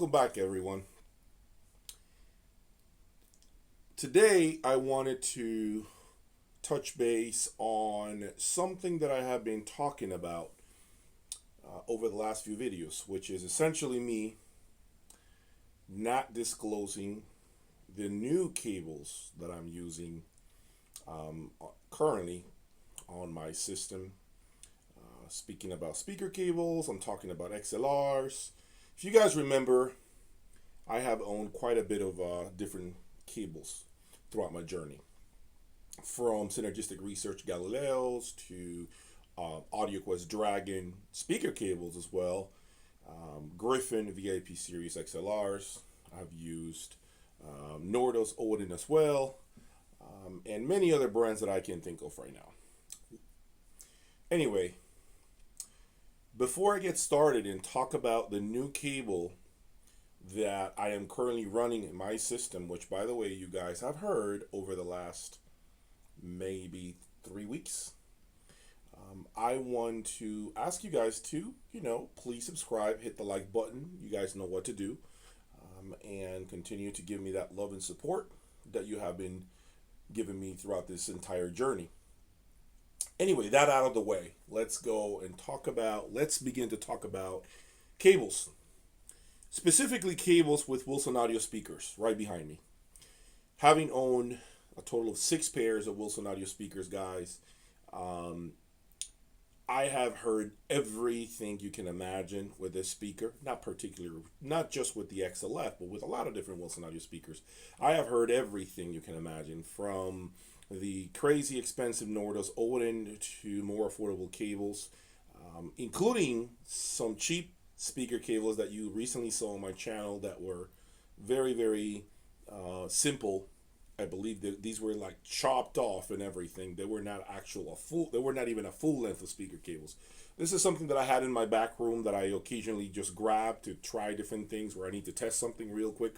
welcome back, everyone. Today, I wanted to touch base on something that I have been talking about over the last few videos, which is essentially me not disclosing the new cables that I'm using currently on my system. Speaking about speaker cables, I'm talking about XLRs. If you guys remember, I have owned quite a bit of different cables throughout my journey, from Synergistic Research Galileos to AudioQuest Dragon speaker cables as well, Griffin VIP Series XLRs. I've used Nordos Odin as well, and many other brands that I can think of right now. Anyway, before I get started and talk about the new cable that I am currently running in my system, which, by the way, you guys have heard over the last maybe 3 weeks, I want to ask you guys to, please subscribe, hit the like button. You guys know what to do, and continue to give me that love and support that you have been giving me throughout this entire journey. Anyway, that out of the way, let's begin to talk about cables. Specifically cables with Wilson Audio speakers right behind me. Having owned a total of 6 pairs of Wilson Audio speakers, guys, I have heard everything you can imagine with this speaker. Not just with the XLF, but with a lot of different Wilson Audio speakers. I have heard everything you can imagine, from the crazy expensive Nordos Odin to more affordable cables, including some cheap speaker cables that you recently saw on my channel that were very, very simple. I believe that these were like chopped off and everything. They were not even a full length of speaker cables. This is something that I had in my back room that I occasionally just grab to try different things where I need to test something real quick.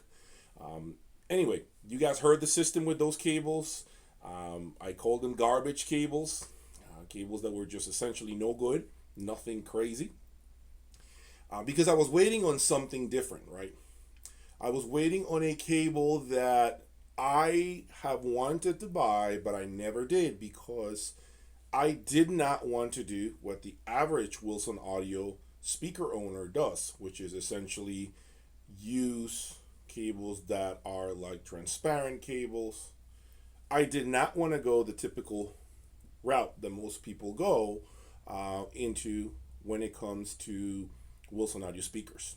Anyway, you guys heard the system with those cables. I called them garbage cables, cables that were just essentially no good, nothing crazy. Because I was waiting on something different, right? I was waiting on a cable that I have wanted to buy, but I never did, because I did not want to do what the average Wilson Audio speaker owner does, which is essentially use cables that are like transparent cables. I did not want to go the typical route that most people go into when it comes to Wilson Audio speakers.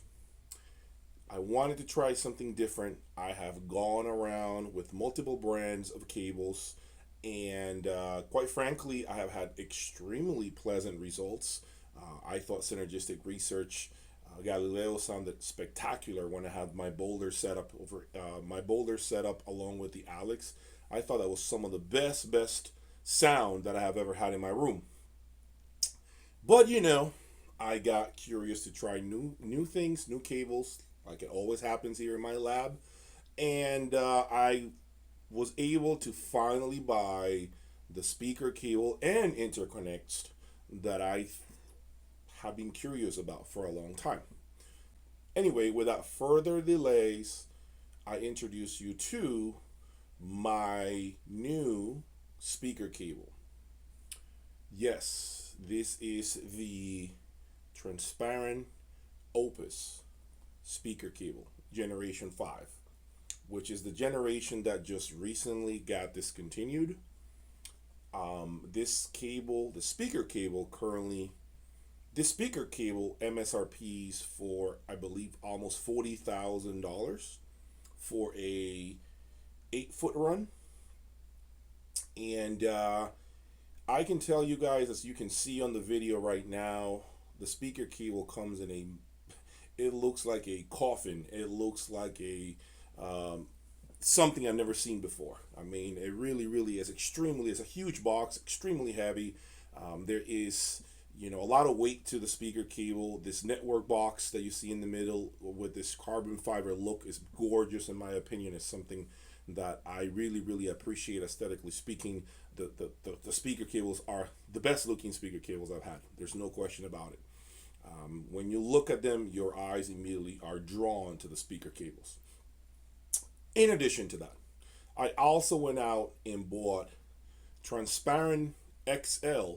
I wanted to try something different. I have gone around with multiple brands of cables, and quite frankly, I have had extremely pleasant results. I thought Synergistic Research Galileo sounded spectacular when I had my Boulder set up along with the Alex. I thought that was some of the best sound that I have ever had in my room. But I got curious to try new things, new cables, like it always happens here in my lab, and I was able to finally buy the speaker cable and interconnects that I have been curious about for a long time. Anyway, without further delays, I introduce you to my new speaker cable. Yes, this is the transparent Opus speaker cable, generation 5, which is the generation that just recently got discontinued. This speaker cable MSRPs for, I believe, almost $40,000 for a 8-foot run. And I can tell you guys, as you can see on the video right now, the speaker cable comes in it looks like a coffin. It looks like a something I've never seen before. I mean, it really is it's a huge box, extremely heavy. There is, a lot of weight to the speaker cable. This network box that you see in the middle with this carbon fiber look is gorgeous, in my opinion. It's something that I really appreciate aesthetically speaking. The speaker cables are the best looking speaker cables I've had. There's no question about it. When you look at them, your eyes immediately are drawn to the speaker cables. In addition to that, I also went out and bought transparent XL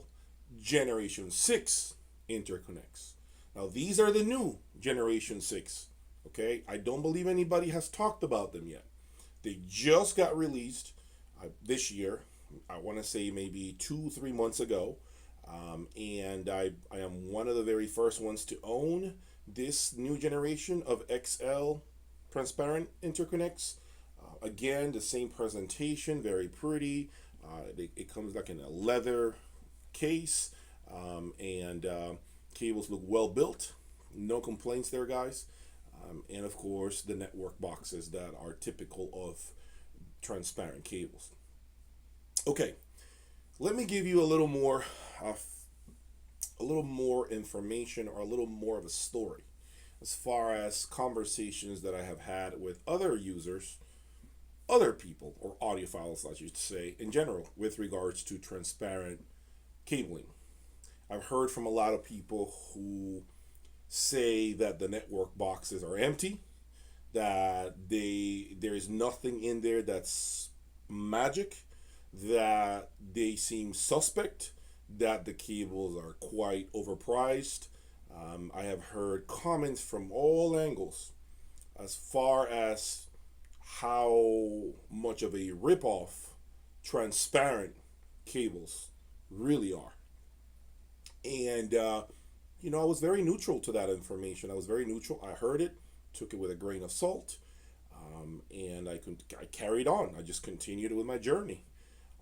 Generation 6 interconnects. Now, these are the new Generation 6. Okay, I don't believe anybody has talked about them yet. They just got released this year. I want to say maybe 2-3 months ago. And I am one of the very first ones to own this new generation of XL transparent interconnects. Again, the same presentation, very pretty. It comes like in a leather case, and cables look well built. No complaints there, guys. And of course, the network boxes that are typical of transparent cables. Okay, let me give you a little more information, or a little more of a story as far as conversations that I have had with other users, other people, or audiophiles, I should say, in general, with regards to transparent cabling. I've heard from a lot of people who say that the network boxes are empty, that there is nothing in there that's magic, that they seem suspect, that the cables are quite overpriced. I have heard comments from all angles as far as how much of a ripoff transparent cables really are. And, I was very neutral to that information. I was very neutral. I heard it, took it with a grain of salt, and I carried on. I just continued with my journey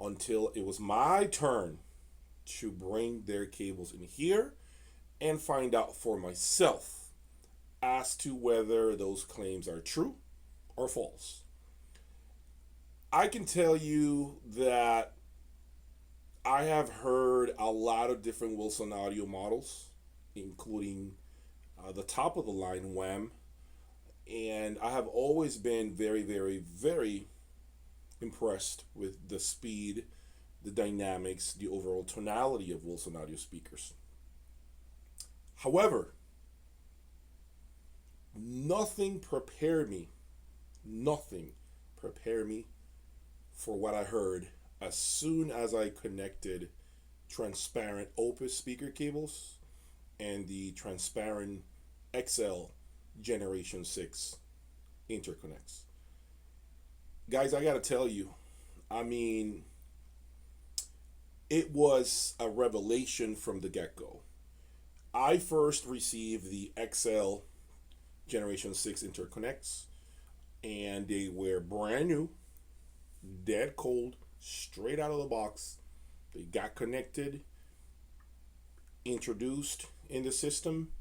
until it was my turn to bring their cables in here and find out for myself as to whether those claims are true or false. I can tell you that I have heard a lot of different Wilson Audio models, including the top of the line WAM, and I have always been very, very, very impressed with the speed, the dynamics, the overall tonality of Wilson Audio speakers. However, nothing prepared me for what I heard as soon as I connected transparent Opus speaker cables and the transparent XL Generation 6 interconnects. Guys, I gotta tell you, it was a revelation from the get-go. I first received the XL Generation 6 interconnects, and they were brand new, dead cold, straight out of the box. They got connected, introduced in the system,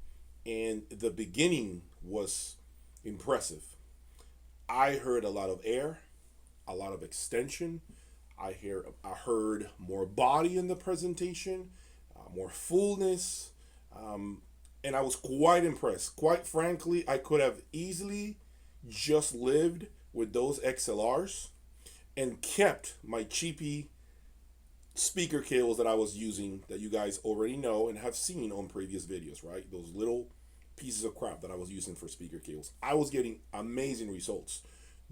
and the beginning was impressive. I heard a lot of air, a lot of extension. I heard more body in the presentation, more fullness, and I was quite impressed. Quite frankly, I could have easily just lived with those XLRs and kept my cheapy speaker cables that I was using, that you guys already know and have seen on previous videos, right? Those little pieces of crap that I was using for speaker cables. I was getting amazing results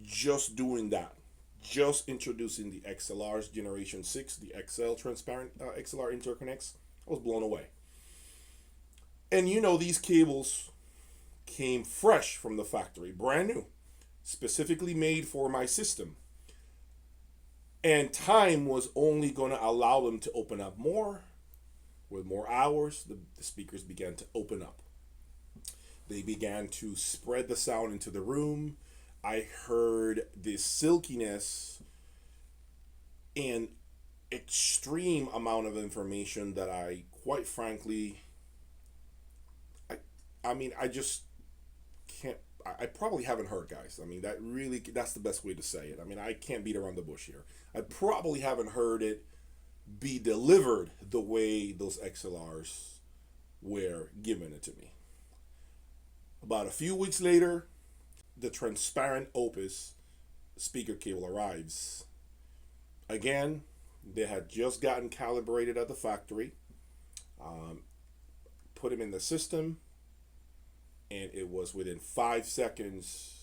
just doing that. Just introducing the XLR's Generation 6, the XL transparent XLR interconnects. I was blown away. And these cables came fresh from the factory, brand new, specifically made for my system. And time was only going to allow them to open up more. With more hours, the speakers began to open up. They began to spread the sound into the room. I heard this silkiness and extreme amount of information that I, quite frankly, I just can't. I probably haven't heard, guys. That's the best way to say it. I can't beat around the bush here. I probably haven't heard it be delivered the way those XLRs were given it to me. About a few weeks later, the transparent Opus speaker cable arrives. Again, they had just gotten calibrated at the factory, put them in the system, and it was within 5 seconds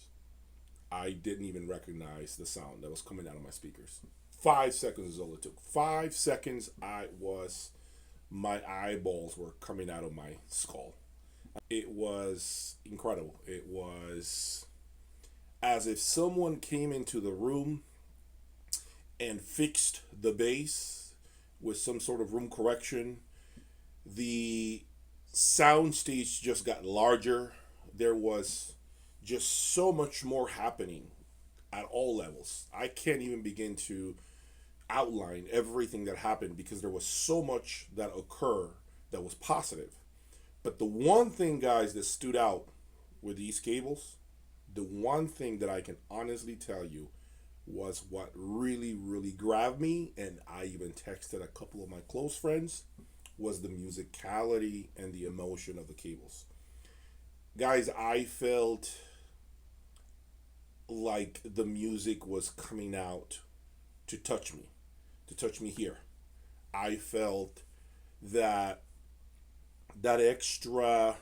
I didn't even recognize the sound that was coming out of my speakers. 5 seconds is all it took. 5 seconds, my eyeballs were coming out of my skull. It was incredible. It was as if someone came into the room and fixed the bass with some sort of room correction. The sound stage just got larger. There was just so much more happening at all levels. I can't even begin to outline everything that happened because there was so much that occurred that was positive. But the one thing, guys, that stood out with these cables, the one thing that I can honestly tell you was what really, really grabbed me, and I even texted a couple of my close friends, was the musicality and the emotion of the cables. Guys, I felt like the music was coming out to touch me here. I felt that extra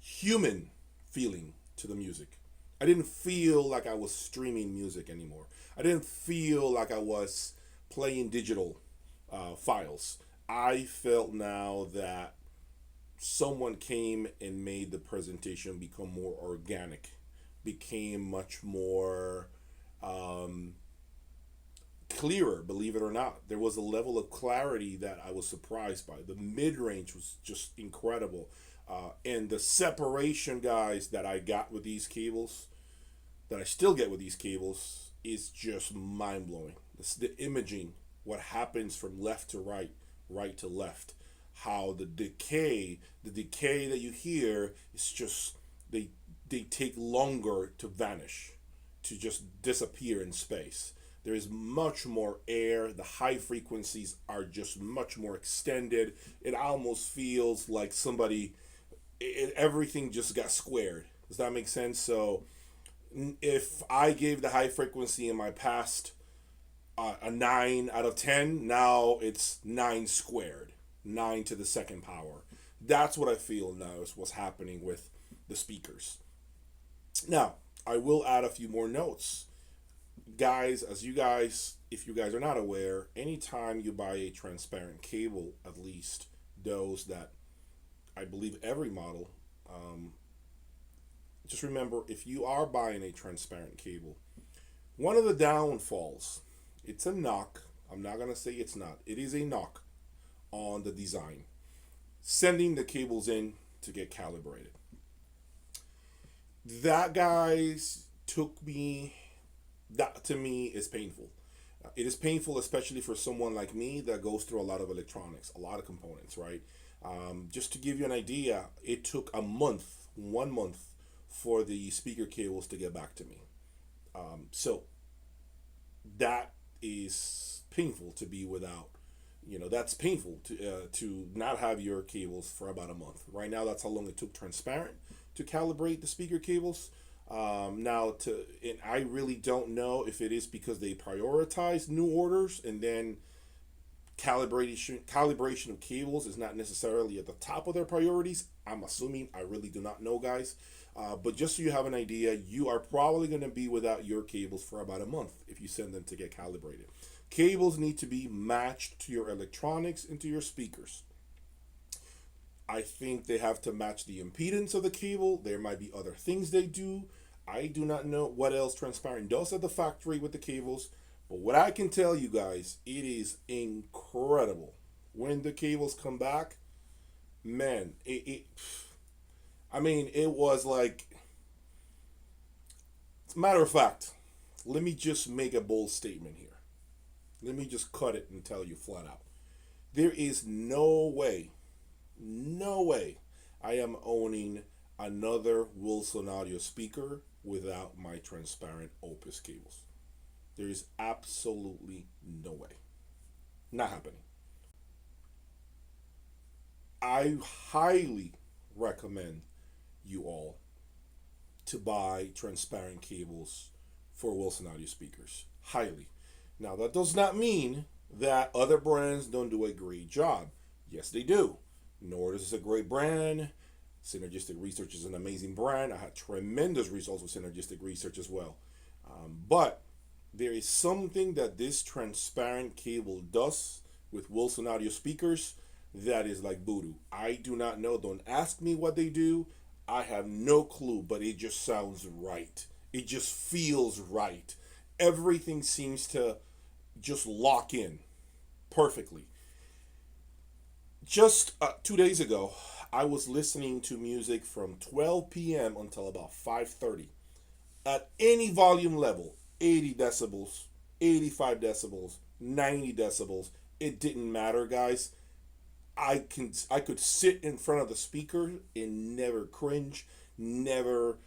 human feeling to the music. I didn't feel like I was streaming music anymore. I didn't feel like I was playing digital files. I felt now that someone came and made the presentation become more organic, became much more clearer, believe it or not. There was a level of clarity that I was surprised by. The mid-range was just incredible. And the separation, guys, that I got with these cables, that I still get with these cables, is just mind-blowing. The imaging, what happens from left to right, right to left, how the decay that you hear is just, they take longer to vanish, to just disappear in space. There is much more air. The high frequencies are just much more extended. It almost feels like everything just got squared. Does that make sense? So if I gave the high frequency in my past a 9 out of 10, now it's 9 squared, 9 to the second power. That's what I feel now is what's happening with the speakers. Now, I will add a few more notes. Guys, if you guys are not aware, anytime you buy a transparent cable, at least those that I believe every model, just remember, if you are buying a transparent cable, one of the downfalls, it's a knock. I'm not going to say it's not. It is a knock on the design. Sending the cables in to get calibrated. That, guys, that to me is painful. It is painful, especially for someone like me that goes through a lot of electronics, a lot of components, right? Just to give you an idea, it took 1 month for the speaker cables to get back to me. So that is painful to be without. That's painful to not have your cables for about a month. Right now, that's how long it took Transparent to calibrate the speaker cables. And I really don't know if it is because they prioritize new orders and then calibration of cables is not necessarily at the top of their priorities. I'm assuming. I really do not know, guys. But just so you have an idea, you are probably going to be without your cables for about a month if you send them to get calibrated. Cables need to be matched to your electronics and to your speakers. I think they have to match the impedance of the cable. There might be other things they do. I do not know what else Transparent does at the factory with the cables. But what I can tell you guys, it is incredible. When the cables come back, man, it was like, matter of fact, let me just make a bold statement here. Let me just cut it and tell you flat out. There is no way I am owning another Wilson audio speaker without my Transparent Opus cables. There is absolutely no way. Not happening. I highly recommend you all to buy transparent cables for Wilson audio speakers. Highly. Now, that does not mean that other brands don't do a great job. Yes, they do. Nord is a great brand. Synergistic Research is an amazing brand. I had tremendous results with Synergistic Research as well. But there is something that this transparent cable does with Wilson audio speakers that is like voodoo. I do not know. Don't ask me what they do. I have no clue, but it just sounds right. It just feels right. Everything seems to just lock in perfectly. Just 2 days ago, I was listening to music from 12 p.m. until about 5:30 at any volume level, 80 decibels, 85 decibels, 90 decibels. It didn't matter, guys. I could sit in front of the speaker and never cringe, never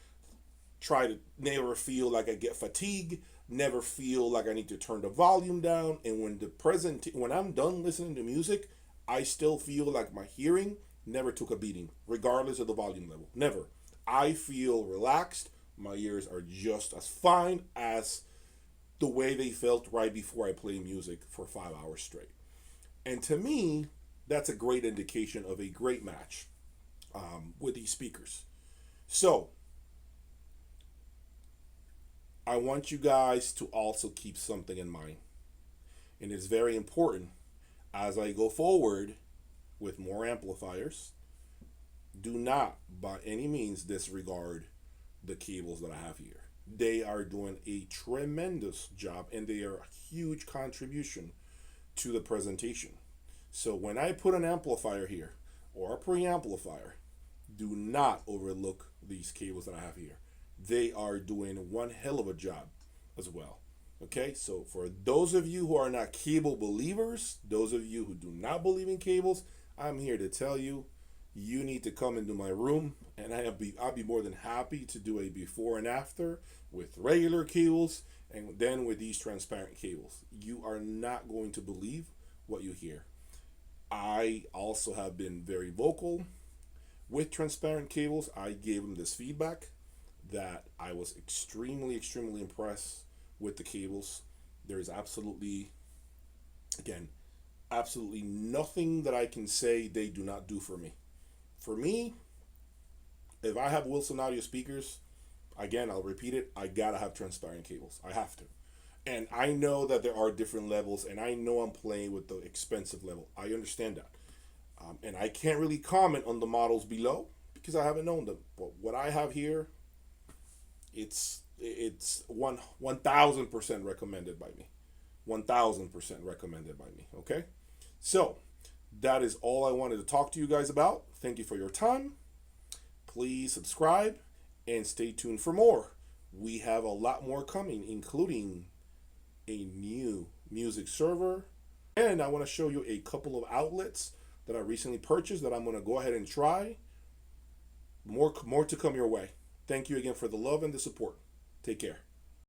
never feel like I get fatigue, never feel like I need to turn the volume down. And when I'm done listening to music, I still feel like my hearing never took a beating, regardless of the volume level. Never. I feel relaxed. My ears are just as fine as the way they felt right before I play music for 5 hours straight. And to me, that's a great indication of a great match with these speakers. So, I want you guys to also keep something in mind. And it's very important as I go forward with more amplifiers. Do not, by any means, disregard the cables that I have here. They are doing a tremendous job and they are a huge contribution to the presentation. So when I put an amplifier here or a preamplifier, do not overlook these cables that I have here. They are doing one hell of a job as well. Okay, so for those of you who are not cable believers, those of you who do not believe in cables, I'm here to tell you, you need to come into my room and I'll be more than happy to do a before and after with regular cables and then with these transparent cables. You are not going to believe what you hear. I also have been very vocal with transparent cables. I gave them this feedback that I was extremely impressed with the cables. There is absolutely nothing that I can say they do not do for me. For me, if I have Wilson audio speakers, again, I'll repeat it, I gotta have transparent cables. I have to. And I know that there are different levels, and I know I'm playing with the expensive level. I understand that. And I can't really comment on the models below because I haven't known them. But what I have here, it's 1,000% recommended by me. 1,000% recommended by me. Okay? So, that is all I wanted to talk to you guys about. Thank you for your time. Please subscribe and stay tuned for more. We have a lot more coming, including a new music server. And I want to show you a couple of outlets that I recently purchased that I'm going to go ahead and try. More to come your way. Thank you again for the love and the support. Take care.